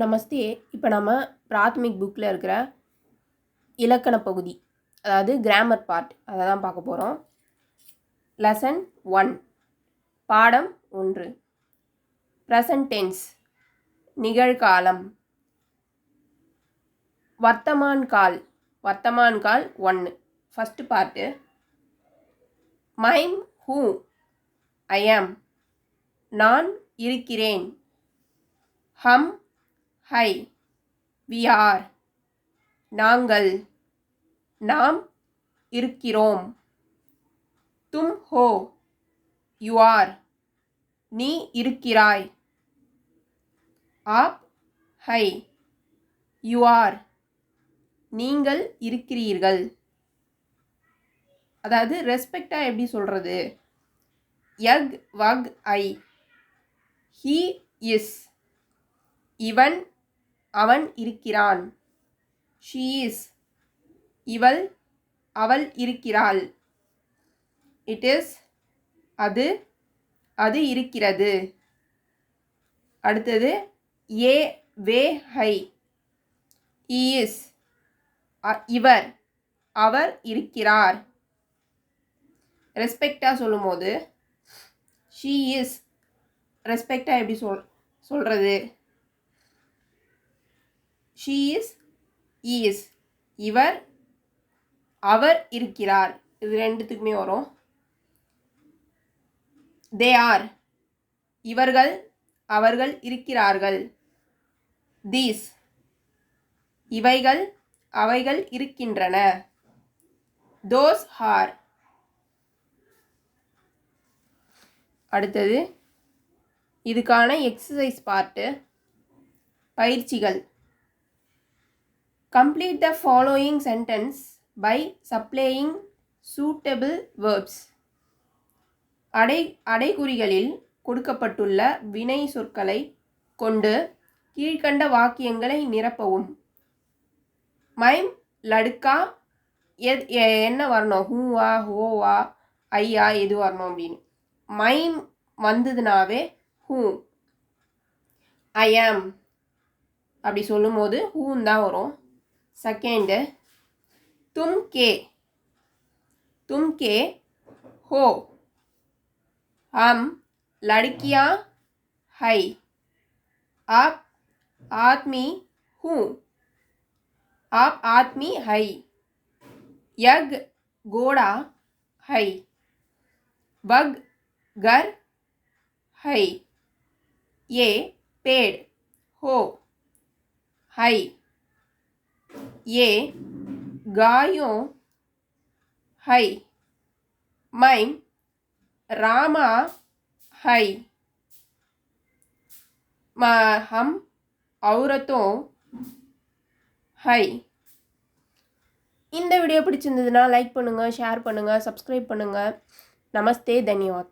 நமஸ்தே. இப்போ நம்ம பிராத்மிக் புக்கில் இருக்கிற இலக்கண பகுதி, அதாவது கிராமர் பார்ட், அதை தான் பார்க்க போகிறோம். லெசன் 1, பாடம் 1, ப்ரெசன்ட் டென்ஸ், நிகழ்காலம். வர்த்தமான் கால் 1, ஃபஸ்ட்டு பார்ட்டு. மைம் ஹூ, ஐ ஆம், நான் இருக்கிறேன். ஹம் ஹை, வி ஆர், நாங்கள், நாம் இருக்கிறோம். தும் ஹோ, யூ ஆர், நீ இருக்கிறாய். ஆப் ஹை, யூ ஆர், நீங்கள் இருக்கிறீர்கள். அதாவது ரெஸ்பெக்டாக எப்படி சொல்கிறது? யக் வக் ஐ, ஹீ இஸ், இவன் அவன் இருக்கிறான். ஷீ இஸ், இவள் அவள் இருக்கிறாள். இட் இஸ், அது இருக்கிறது. அடுத்தது ஏ வே ஹை, ஈ இஸ், இவர் அவர் இருக்கிறார். ரெஸ்பெக்டாக சொல்லும்போது ஷீ இஸ், ரெஸ்பெக்டாக எப்படி சொல்கிறது? ஷீ இஸ், ஈ இஸ், இவர் அவர் இருக்கிறார். இது ரெண்டுத்துக்குமே வரும். தே ஆர், இவர்கள் அவர்கள் இருக்கிறார்கள். தீஸ், இவைகள் அவைகள் இருக்கின்றன. Those are. அடுத்தது இதுக்கான எக்ஸசைஸ் பார்ட்டு, பயிற்சிகள். Complete the following sentence by supplying suitable verbs. அடைகுறிகளில் கொடுக்கப்பட்டுள்ள வினை சொற்களை கொண்டு கீழ்கண்ட வாக்கியங்களை நிரப்பவும். மைம் லடுக்கா, என்ன வரணும்? ஹூவா, ஹோவா, ஐயா, எது வரணும் அப்படின்னு. மைம் வந்ததுனாவே ஹூ, ஐ ஆம் அப்படி சொல்லும்போது ஹூன்னு தான் வரும். செகண்டு, தும் கே ஹோ, हम लड़कियां है, आप आदमी हूँ, आप आदमी है. यग घोड़ा है, वग घर है. ये पेड़ हो है, ये गायों है. मैं रामा है, हम औरतों है. இந்த வீடியோ பிடிச்சிருந்ததுன்னா லைக் பண்ணுங்கள், ஷேர் பண்ணுங்கள், சப்ஸ்கிரைப் பண்ணுங்கள். நமஸ்தே, தன்யவாத்.